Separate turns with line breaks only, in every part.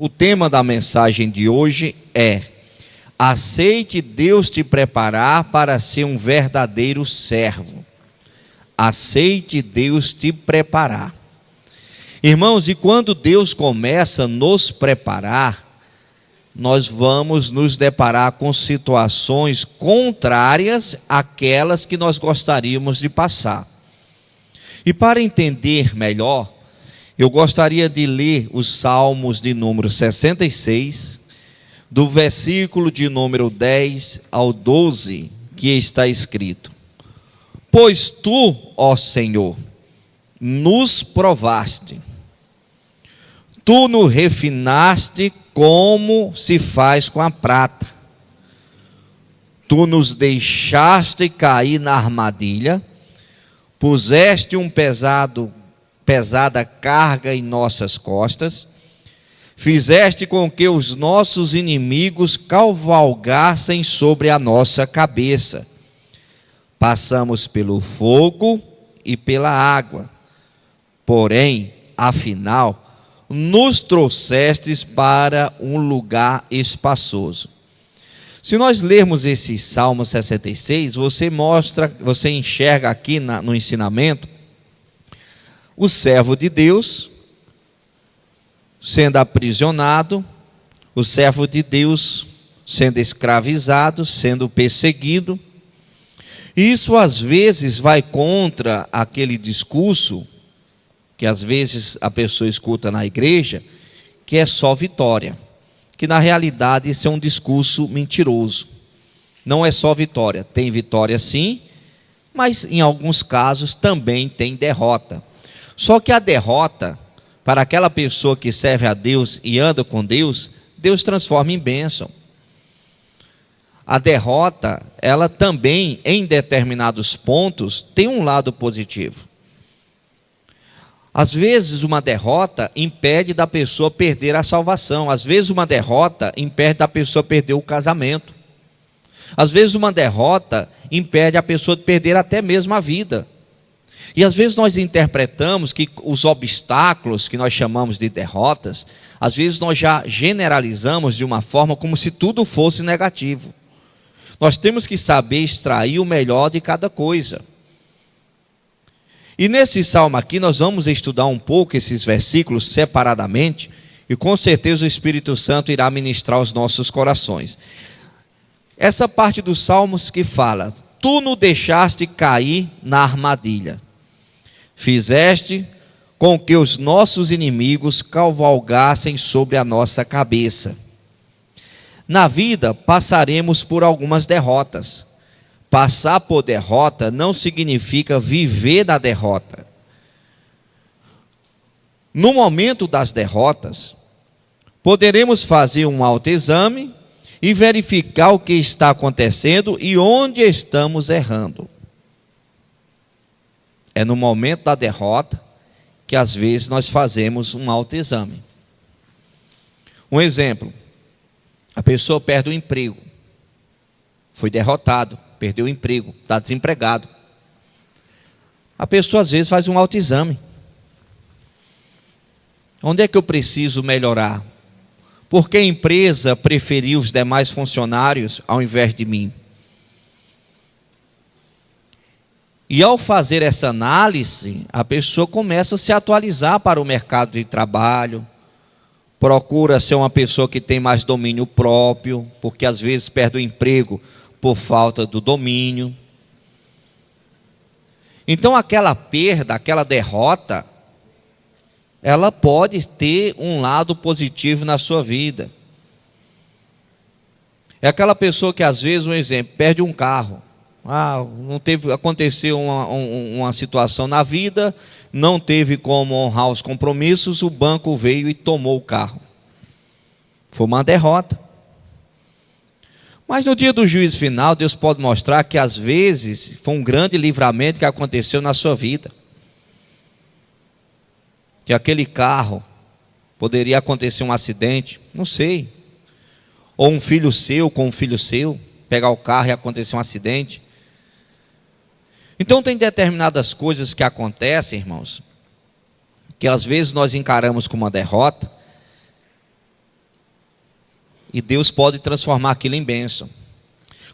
O tema da mensagem de hoje é: aceite Deus te preparar para ser um verdadeiro servo. Aceite Deus te preparar. Irmãos, e quando Deus começa a nos preparar, nós vamos nos deparar com situações contrárias àquelas que nós gostaríamos de passar. E para entender melhor, eu gostaria de ler os Salmos de número 66, do versículo de número 10 ao 12, que está escrito: Pois tu, ó Senhor, nos provaste, tu nos refinaste como se faz com a prata, tu nos deixaste cair na armadilha, puseste pesada carga em nossas costas, fizeste com que os nossos inimigos cavalgassem sobre a nossa cabeça. Passamos pelo fogo e pela água, porém, afinal, nos trouxestes para um lugar espaçoso. Se nós lermos esse Salmo 66, você enxerga aqui no ensinamento o servo de Deus sendo aprisionado, o servo de Deus sendo escravizado, sendo perseguido. Isso às vezes vai contra aquele discurso que às vezes a pessoa escuta na igreja, que é só vitória, que na realidade isso é um discurso mentiroso. Não é só vitória, tem vitória sim, mas em alguns casos também tem derrota. Só que a derrota, para aquela pessoa que serve a Deus e anda com Deus, Deus transforma em bênção. A derrota, ela também, em determinados pontos, tem um lado positivo. Às vezes uma derrota impede da pessoa perder a salvação. Às vezes uma derrota impede da pessoa perder o casamento. Às vezes uma derrota impede a pessoa de perder até mesmo a vida. E às vezes nós interpretamos que os obstáculos que nós chamamos de derrotas, às vezes nós já generalizamos de uma forma como se tudo fosse negativo. Nós temos que saber extrair o melhor de cada coisa. E nesse salmo aqui nós vamos estudar um pouco esses versículos separadamente, e com certeza o Espírito Santo irá ministrar os nossos corações. Essa parte dos salmos que fala: tu nos deixaste cair na armadilha, fizeste com que os nossos inimigos cavalgassem sobre a nossa cabeça. Na vida passaremos por algumas derrotas. Passar por derrota não significa viver na derrota. No momento das derrotas, poderemos fazer um autoexame e verificar o que está acontecendo e onde estamos errando. É no momento da derrota que às vezes nós fazemos um autoexame. Um exemplo: a pessoa perde o emprego, foi derrotado, perdeu o emprego, está desempregado. A pessoa às vezes faz um autoexame. Onde é que eu preciso melhorar? Por que a empresa preferiu os demais funcionários ao invés de mim? E ao fazer essa análise, a pessoa começa a se atualizar para o mercado de trabalho, procura ser uma pessoa que tem mais domínio próprio, porque às vezes perde o emprego por falta do domínio. Então aquela perda, aquela derrota, ela pode ter um lado positivo na sua vida. É aquela pessoa que às vezes, um exemplo, perde um carro. Aconteceu uma situação na vida, não teve como honrar os compromissos, o banco veio e tomou o carro. Foi uma derrota. Mas no dia do juízo final, Deus pode mostrar que às vezes foi um grande livramento que aconteceu na sua vida. Que aquele carro poderia acontecer um acidente, não sei. Ou um filho seu com um filho seu, pegar o carro e acontecer um acidente. Então tem determinadas coisas que acontecem, irmãos, que às vezes nós encaramos como uma derrota, e Deus pode transformar aquilo em bênção.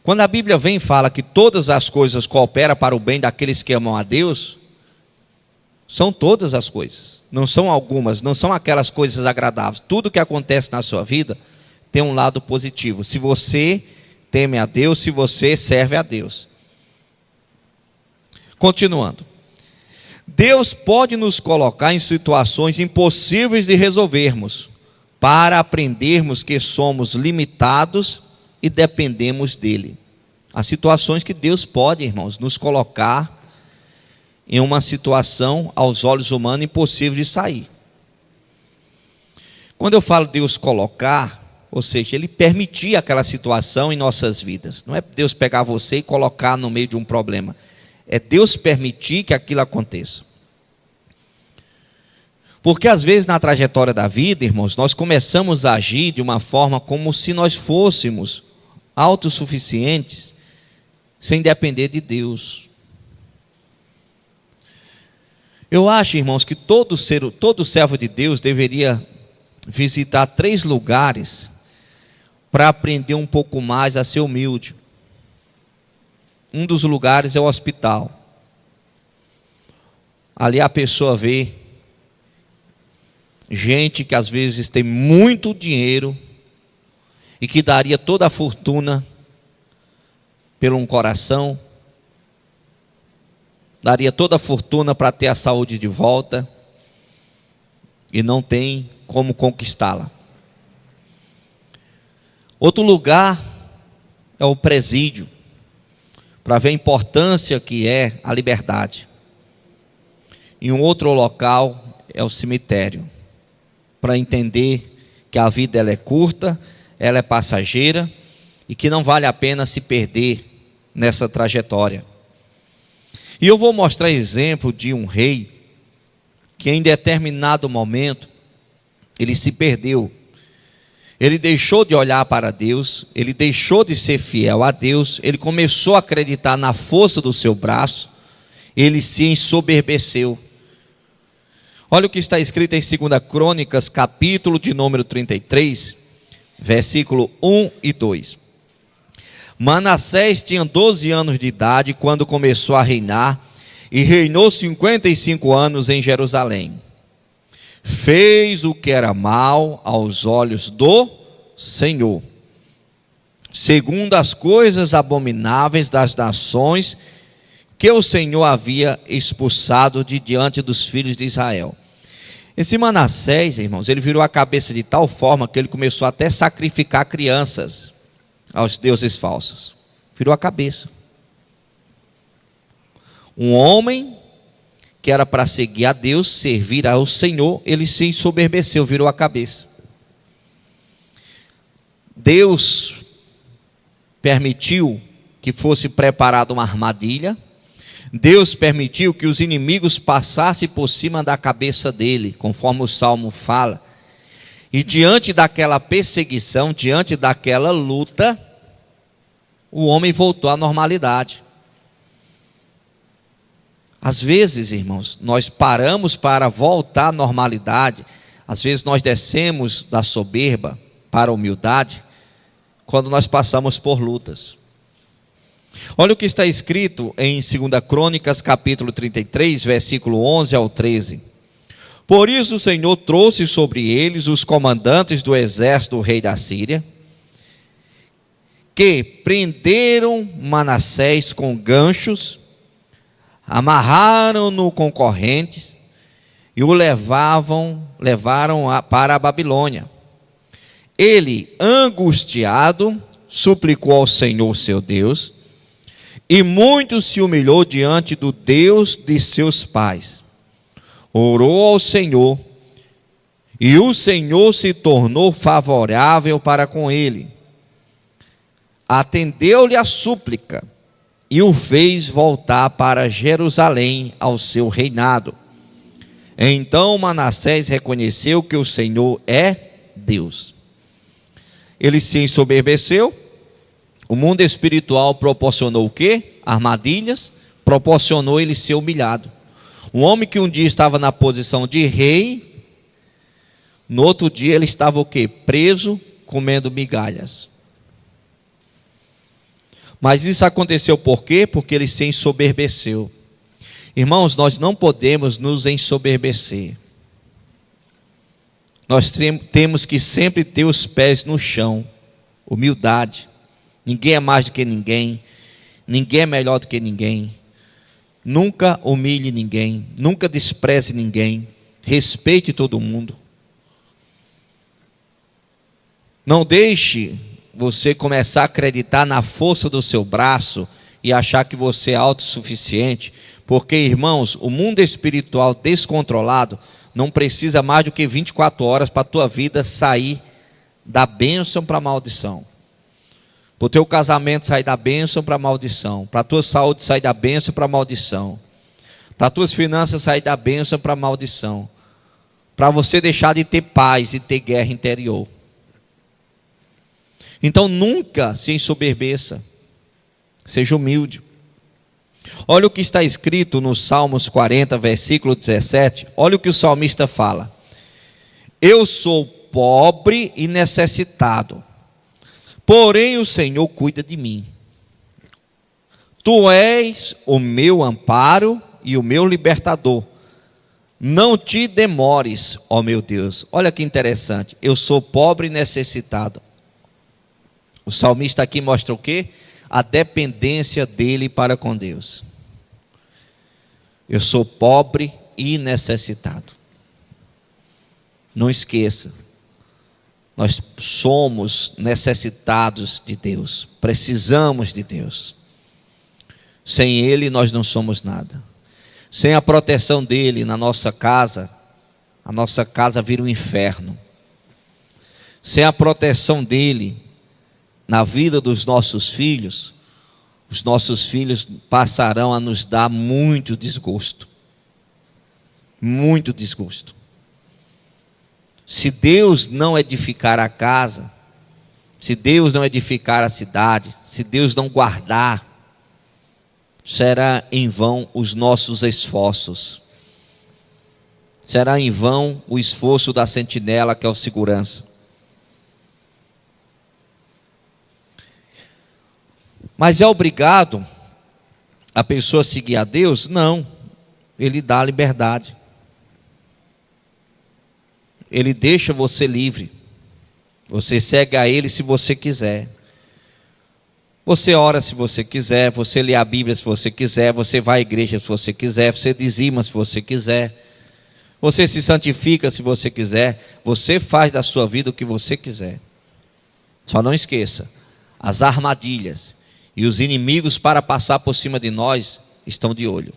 Quando a Bíblia vem e fala que todas as coisas cooperam para o bem daqueles que amam a Deus, são todas as coisas, não são algumas, não são aquelas coisas agradáveis. Tudo que acontece na sua vida tem um lado positivo, se você teme a Deus, se você serve a Deus. Continuando, Deus pode nos colocar em situações impossíveis de resolvermos, para aprendermos que somos limitados e dependemos dele. Há situações que Deus pode, irmãos, nos colocar em uma situação, aos olhos humanos, impossível de sair. Quando eu falo Deus colocar, ou seja, Ele permitir aquela situação em nossas vidas. Não é Deus pegar você e colocar no meio de um problema. É Deus permitir que aquilo aconteça. Porque às vezes na trajetória da vida, irmãos, nós começamos a agir de uma forma como se nós fôssemos autossuficientes, sem depender de Deus. Eu acho, irmãos, que todo servo de Deus deveria visitar 3 lugares para aprender um pouco mais a ser humilde. Um dos lugares é o hospital. Ali a pessoa vê gente que às vezes tem muito dinheiro e que daria toda a fortuna pelo um coração, daria toda a fortuna para ter a saúde de volta e não tem como conquistá-la. Outro lugar é o presídio, para ver a importância que é a liberdade. E um outro local é o cemitério, para entender que a vida ela é curta, ela é passageira e que não vale a pena se perder nessa trajetória. E eu vou mostrar exemplo de um rei que em determinado momento ele se perdeu. Ele deixou de olhar para Deus, ele deixou de ser fiel a Deus, ele começou a acreditar na força do seu braço, ele se ensoberbeceu. Olha o que está escrito em 2 Crônicas, capítulo de número 33, versículo 1 e 2. Manassés tinha 12 anos de idade quando começou a reinar e reinou 55 anos em Jerusalém. Fez o que era mal aos olhos do Senhor, segundo as coisas abomináveis das nações que o Senhor havia expulsado de diante dos filhos de Israel. Esse Manassés, irmãos, ele virou a cabeça de tal forma que ele começou até a sacrificar crianças aos deuses falsos. Virou a cabeça. Um homem que era para seguir a Deus, servir ao Senhor, ele se ensoberbeceu, virou a cabeça. Deus permitiu que fosse preparada uma armadilha. Deus permitiu que os inimigos passassem por cima da cabeça dele, conforme o Salmo fala. E diante daquela perseguição, diante daquela luta, o homem voltou à normalidade. Às vezes, irmãos, nós paramos para voltar à normalidade. Às vezes nós descemos da soberba para a humildade, quando nós passamos por lutas. Olha o que está escrito em 2 Crônicas, capítulo 33, versículo 11 ao 13. Por isso o Senhor trouxe sobre eles os comandantes do exército do rei da Síria, que prenderam Manassés com ganchos, amarraram-no com correntes e o levaram para a Babilônia. Ele, angustiado, suplicou ao Senhor seu Deus, e muito se humilhou diante do Deus de seus pais. Orou ao Senhor, e o Senhor se tornou favorável para com ele. Atendeu-lhe a súplica, e o fez voltar para Jerusalém ao seu reinado. Então Manassés reconheceu que o Senhor é Deus. Ele se ensoberbeceu. O mundo espiritual proporcionou o quê? Armadilhas. Proporcionou ele ser humilhado. Um homem que um dia estava na posição de rei, no outro dia ele estava o quê? Preso, comendo migalhas. Mas isso aconteceu por quê? Porque ele se ensoberbeceu. Irmãos, nós não podemos nos ensoberbecer. Nós temos que sempre ter os pés no chão. Humildade. Ninguém é mais do que ninguém. Ninguém é melhor do que ninguém. Nunca humilhe ninguém. Nunca despreze ninguém. Respeite todo mundo. Não deixe você começar a acreditar na força do seu braço e achar que você é autossuficiente, porque, irmãos, o mundo espiritual descontrolado não precisa mais do que 24 horas para a tua vida sair da bênção para a maldição, para o teu casamento sair da bênção para a maldição, para a tua saúde sair da bênção para a maldição, para as tuas finanças sair da bênção para a maldição, para você deixar de ter paz e ter guerra interior. Então nunca se ensoberbeça, seja humilde. Olha o que está escrito no Salmos 40, versículo 17. Olha o que o salmista fala: eu sou pobre e necessitado, porém o Senhor cuida de mim. Tu és o meu amparo e o meu libertador. Não te demores, ó meu Deus. Olha que interessante, eu sou pobre e necessitado. O salmista aqui mostra o quê? A dependência dele para com Deus. Eu sou pobre e necessitado. Não esqueça, nós somos necessitados de Deus, precisamos de Deus. Sem Ele nós não somos nada. Sem a proteção dele na nossa casa, a nossa casa vira um inferno. Sem a proteção dele na vida dos nossos filhos, os nossos filhos passarão a nos dar muito desgosto. Muito desgosto. Se Deus não edificar a casa, se Deus não edificar a cidade, se Deus não guardar, será em vão os nossos esforços. Será em vão o esforço da sentinela, que é o segurança. Mas é obrigado a pessoa seguir a Deus? Não. Ele dá liberdade. Ele deixa você livre. Você segue a Ele se você quiser. Você ora se você quiser. Você lê a Bíblia se você quiser. Você vai à igreja se você quiser. Você dizima se você quiser. Você se santifica se você quiser. Você faz da sua vida o que você quiser. Só não esqueça, as armadilhas e os inimigos para passar por cima de nós estão de olho.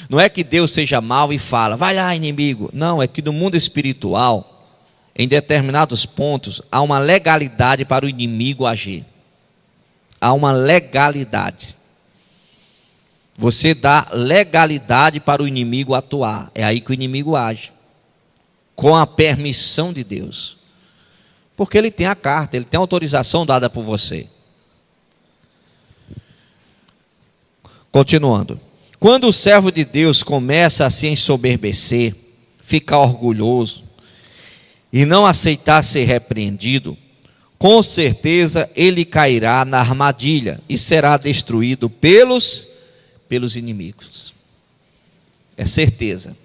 Não é que Deus seja mau e fala, vai lá, inimigo. Não, é que no mundo espiritual, em determinados pontos, há uma legalidade para o inimigo agir. Há uma legalidade. Você dá legalidade para o inimigo atuar. É aí que o inimigo age. Com a permissão de Deus. Porque ele tem a carta, ele tem a autorização dada por você. Continuando. Quando o servo de Deus começa a se ensoberbecer, ficar orgulhoso e não aceitar ser repreendido, com certeza ele cairá na armadilha e será destruído pelos inimigos. É certeza.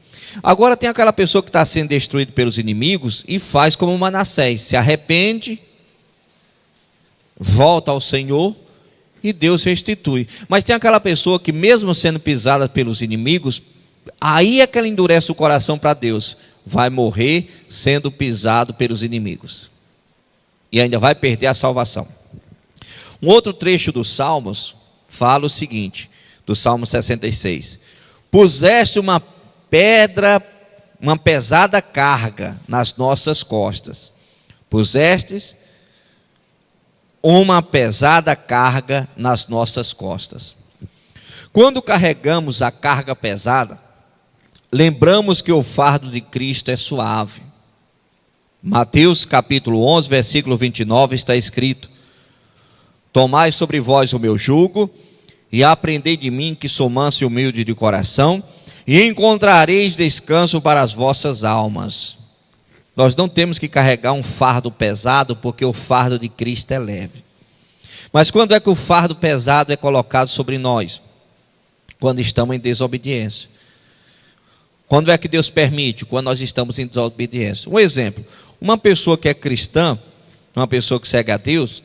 Agora tem aquela pessoa que está sendo destruída pelos inimigos e faz como Manassés, se arrepende, volta ao Senhor e Deus restitui. Mas tem aquela pessoa que mesmo sendo pisada pelos inimigos, aí é que ela endurece o coração para Deus, vai morrer sendo pisado pelos inimigos e ainda vai perder a salvação. Um outro trecho dos Salmos fala o seguinte, do Salmo 66: puseste uma pedra, uma pesada carga nas nossas costas. Pusestes uma pesada carga nas nossas costas. Quando carregamos a carga pesada, lembramos que o fardo de Cristo é suave. Mateus capítulo 11, versículo 29 está escrito: tomai sobre vós o meu jugo e aprendei de mim, que sou manso e humilde de coração, e encontrareis descanso para as vossas almas. Nós não temos que carregar um fardo pesado, porque o fardo de Cristo é leve. Mas quando é que o fardo pesado é colocado sobre nós? Quando estamos em desobediência. Quando é que Deus permite? Quando nós estamos em desobediência. Um exemplo, uma pessoa que é cristã, uma pessoa que segue a Deus,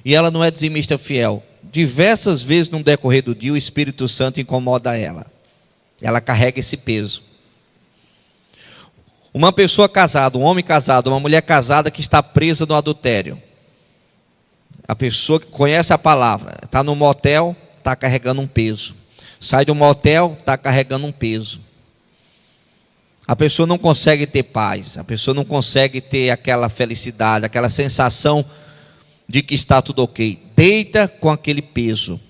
e ela não é dizimista fiel, diversas vezes no decorrer do dia o Espírito Santo incomoda ela. Ela carrega esse peso. Uma pessoa casada, um homem casado, uma mulher casada que está presa no adultério. A pessoa que conhece a palavra, está no motel, está carregando um peso. Sai do motel, está carregando um peso. A pessoa não consegue ter paz, a pessoa não consegue ter aquela felicidade, aquela sensação de que está tudo ok. Deita com aquele peso.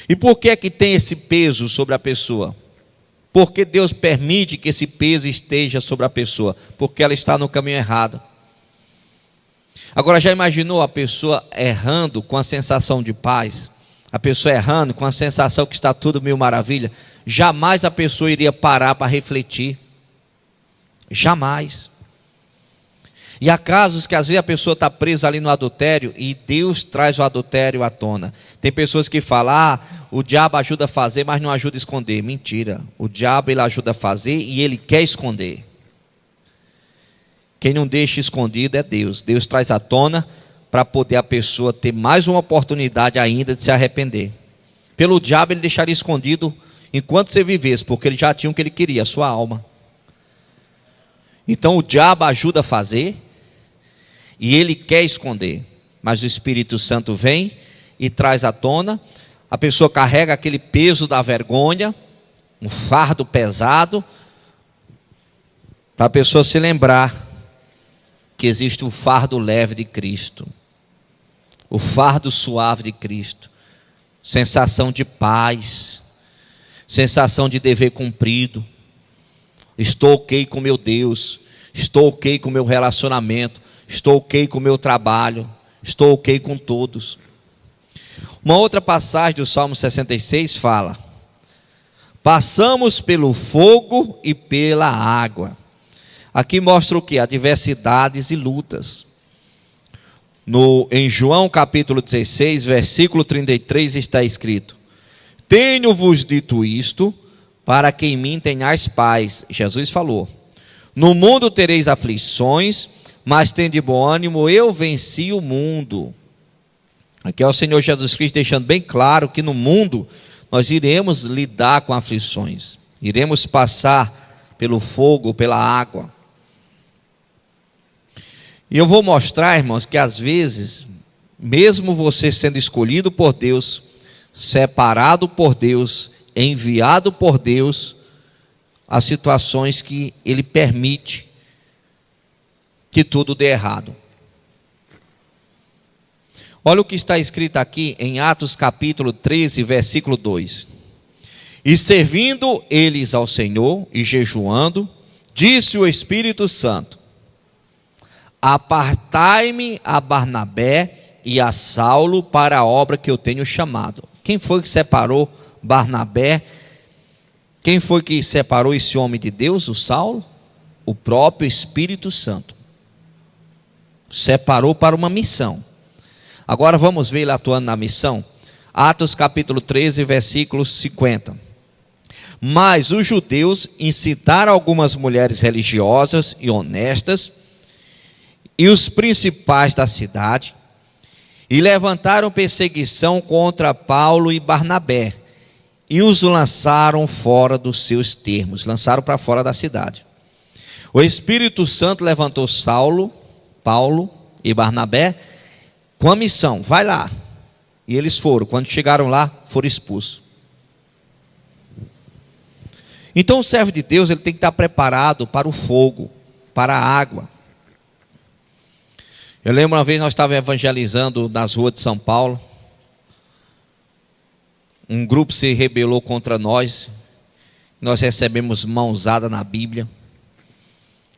E por que é que tem esse peso sobre a pessoa? Porque Deus permite que esse peso esteja sobre a pessoa, porque ela está no caminho errado. Agora, já imaginou a pessoa errando com a sensação de paz? A pessoa errando com a sensação que está tudo mil maravilha? Jamais a pessoa iria parar para refletir. Jamais. E há casos que às vezes a pessoa está presa ali no adultério e Deus traz o adultério à tona. Tem pessoas que falam, o diabo ajuda a fazer, mas não ajuda a esconder. Mentira, o diabo ele ajuda a fazer e ele quer esconder. Quem não deixa escondido é Deus. Deus traz à tona para poder a pessoa ter mais uma oportunidade ainda de se arrepender. Pelo diabo ele deixaria escondido enquanto você vivesse, porque ele já tinha o que ele queria, a sua alma. Então o diabo ajuda a fazer e ele quer esconder, mas o Espírito Santo vem e traz à tona. A pessoa carrega aquele peso da vergonha, um fardo pesado, para a pessoa se lembrar que existe o fardo leve de Cristo, o fardo suave de Cristo, sensação de paz, sensação de dever cumprido. Estou ok com meu Deus, estou ok com meu relacionamento, estou ok com meu trabalho, estou ok com todos. Uma outra passagem do Salmo 66 fala: passamos pelo fogo e pela água. Aqui mostra o que? Adversidades e lutas. Em João capítulo 16, versículo 33 está escrito: tenho-vos dito isto, para que em mim tenhais paz. Jesus falou: no mundo tereis aflições, mas tende bom ânimo, eu venci o mundo. Aqui é o Senhor Jesus Cristo deixando bem claro que no mundo nós iremos lidar com aflições, iremos passar pelo fogo, pela água. E eu vou mostrar, irmãos, que às vezes, mesmo você sendo escolhido por Deus, separado por Deus, enviado por Deus, há situações que Ele permite que tudo dê errado. Olha o que está escrito aqui em Atos capítulo 13, versículo 2. E servindo eles ao Senhor e jejuando, disse o Espírito Santo: apartai-me a Barnabé e a Saulo para a obra que eu tenho chamado. Quem foi que separou Barnabé? Quem foi que separou esse homem de Deus, o Saulo? O próprio Espírito Santo. Separou para uma missão. Agora vamos ver ele atuando na missão. Atos capítulo 13, versículo 50. Mas os judeus incitaram algumas mulheres religiosas e honestas e os principais da cidade, e levantaram perseguição contra Paulo e Barnabé, e os lançaram fora dos seus termos, lançaram para fora da cidade. O Espírito Santo levantou Paulo e Barnabé com a missão: vai lá. E eles foram. Quando chegaram lá, foram expulsos. Então o servo de Deus ele tem que estar preparado para o fogo, para a água. Eu lembro uma vez nós estávamos evangelizando nas ruas de São Paulo. Um grupo se rebelou contra nós. Nós recebemos mãozada na Bíblia.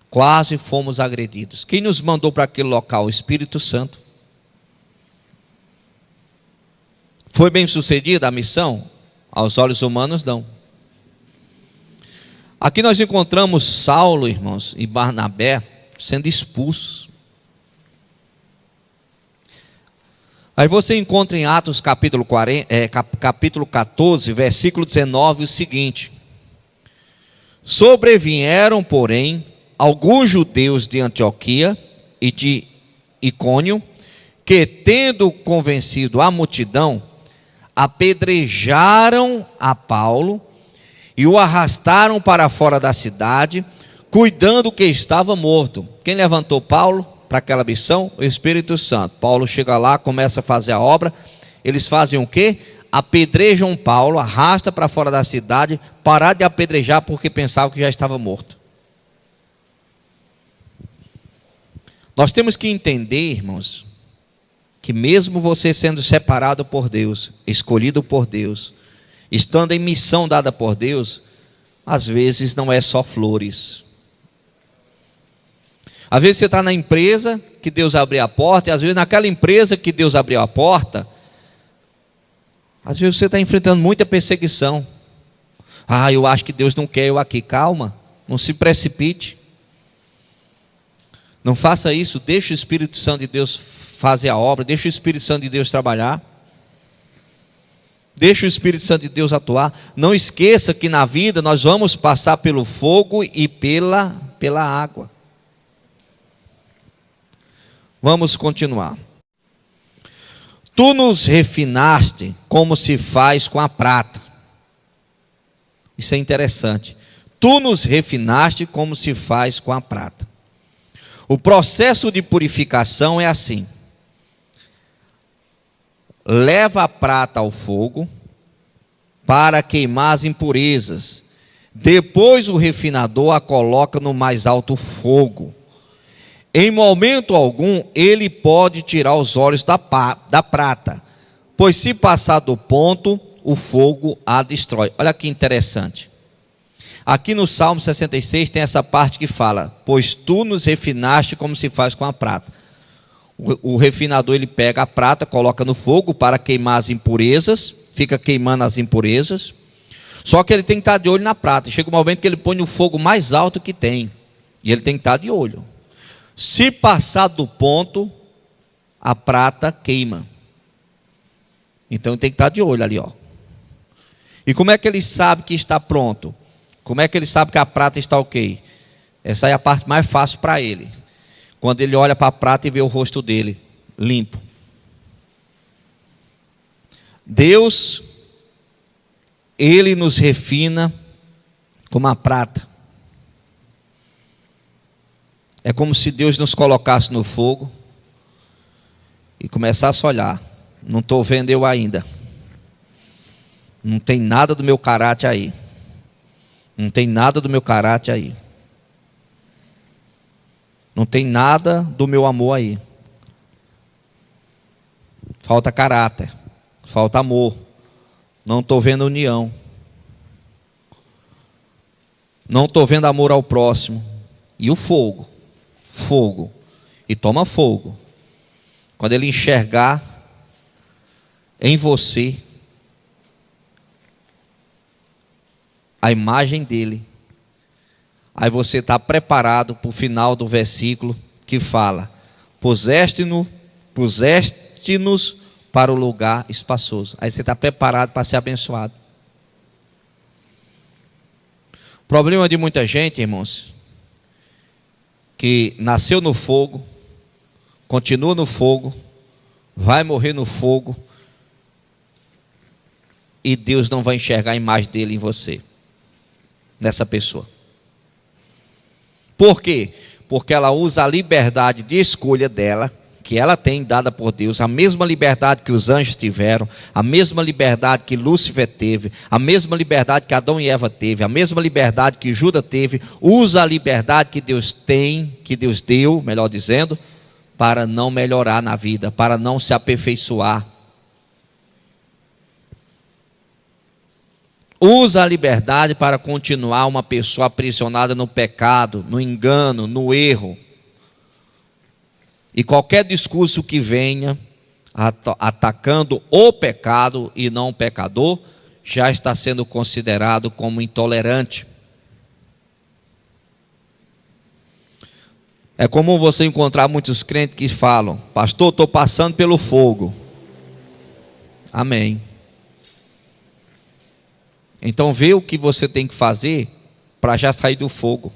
Quase fomos agredidos. Quem nos mandou para aquele local? O Espírito Santo. Foi bem sucedida a missão? Aos olhos humanos, não. Aqui nós encontramos Saulo, irmãos, e Barnabé sendo expulsos. Aí você encontra em Atos capítulo 14, versículo 19, o seguinte: sobrevieram, porém, alguns judeus de Antioquia e de Icônio, que, tendo convencido a multidão, apedrejaram a Paulo e o arrastaram para fora da cidade, cuidando que estava morto. Quem levantou Paulo para aquela missão? O Espírito Santo. Paulo chega lá, começa a fazer a obra. Eles fazem o quê? Apedrejam Paulo, arrasta para fora da cidade, parar de apedrejar porque pensavam que já estava morto. Nós temos que entender, irmãos, que mesmo você sendo separado por Deus, escolhido por Deus, estando em missão dada por Deus, às vezes não é só flores. Às vezes você está na empresa que Deus abriu a porta, e às vezes naquela empresa que Deus abriu a porta, às vezes você está enfrentando muita perseguição. Eu acho que Deus não quer eu aqui. Calma, não se precipite. Não faça isso, deixa o Espírito Santo de Deus fazer a obra, deixa o Espírito Santo de Deus trabalhar. Deixa o Espírito Santo de Deus atuar. Não esqueça que na vida nós vamos passar pelo fogo e pela água. Vamos continuar. Tu nos refinaste como se faz com a prata. Isso é interessante. Tu nos refinaste como se faz com a prata. O processo de purificação é assim: leva a prata ao fogo para queimar as impurezas. Depois o refinador a coloca no mais alto fogo. Em momento algum ele pode tirar os olhos da prata, pois se passar do ponto, o fogo a destrói. Olha que interessante. Aqui no Salmo 66 tem essa parte que fala: pois tu nos refinaste como se faz com a prata. O refinador ele pega a prata, coloca no fogo para queimar as impurezas, fica queimando as impurezas. Só que ele tem que estar de olho na prata. Chega um momento que ele põe no fogo mais alto que tem, e ele tem que estar de olho. Se passar do ponto, a prata queima. Então tem que estar de olho ali, ó. E como é que ele sabe que está pronto? Como é que ele sabe que a prata está ok? Essa é a parte mais fácil para ele. Quando ele olha para a prata e vê o rosto dele limpo. Deus, ele nos refina como a prata. É como se Deus nos colocasse no fogo e começasse a olhar. Não estou vendo eu ainda. Não tem nada do meu caráter aí. Não tem nada do meu caráter aí. Não tem nada do meu amor aí. Falta caráter. Falta amor. Não estou vendo união. Não estou vendo amor ao próximo. E o fogo. Fogo. E toma fogo. Quando ele enxergar em você a imagem dele, aí você está preparado para o final do versículo que fala: puseste-nos para o lugar espaçoso. Aí você está preparado para ser abençoado. O problema de muita gente, irmãos, que nasceu no fogo, continua no fogo, vai morrer no fogo, e Deus não vai enxergar a imagem dele em você, nessa pessoa. Por quê? Porque ela usa a liberdade de escolha dela, que ela tem dada por Deus, a mesma liberdade que os anjos tiveram, a mesma liberdade que Lúcifer teve, a mesma liberdade que Adão e Eva teve, a mesma liberdade que Judas teve. Usa a liberdade que Deus tem, que Deus deu, melhor dizendo, para não melhorar na vida, para não se aperfeiçoar. Usa a liberdade para continuar uma pessoa aprisionada no pecado, no engano, no erro. E qualquer discurso que venha atacando o pecado e não o pecador, já está sendo considerado como intolerante. É comum você encontrar muitos crentes que falam: pastor, estou passando pelo fogo. Amém. Então vê o que você tem que fazer para já sair do fogo.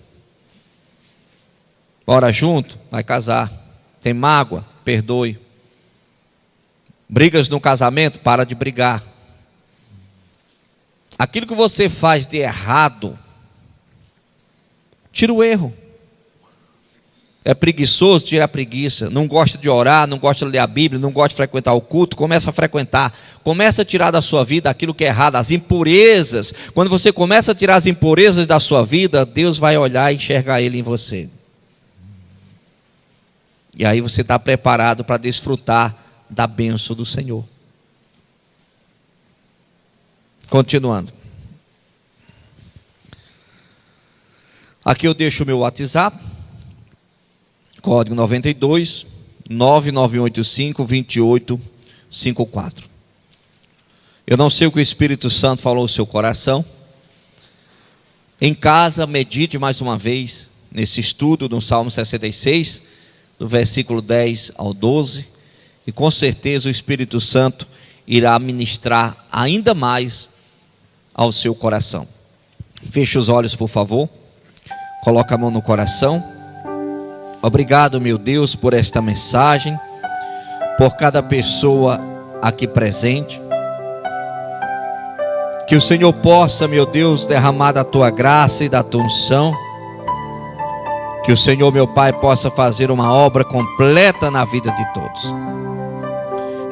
Bora junto? Vai casar. Tem mágoa? Perdoe. Brigas no casamento? Para de brigar. Aquilo que você faz de errado, tira o erro. É preguiçoso, tira a preguiça. Não gosta de orar, não gosta de ler a Bíblia, não gosta de frequentar o culto, começa a frequentar. Começa a tirar da sua vida aquilo que é errado, as impurezas. Quando você começa a tirar as impurezas da sua vida, Deus vai olhar e enxergar ele em você. E aí você está preparado para desfrutar da bênção do Senhor. Continuando. Aqui eu deixo o meu WhatsApp. Código 92 9985 2854. Eu não sei o que o Espírito Santo falou no seu coração. Em casa, medite mais uma vez nesse estudo do Salmo 66, do versículo 10 ao 12, e com certeza o Espírito Santo irá ministrar ainda mais ao seu coração. Feche os olhos, por favor. Coloque a mão no coração. Obrigado, meu Deus, por esta mensagem, por cada pessoa aqui presente. Que o Senhor possa, meu Deus, derramar da tua graça e da tua unção. Que o Senhor, meu Pai, possa fazer uma obra completa na vida de todos.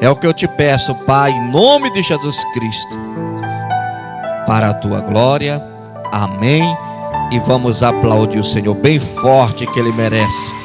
É o que eu te peço, Pai, em nome de Jesus Cristo, para a tua glória. Amém. E vamos aplaudir o Senhor bem forte, que Ele merece.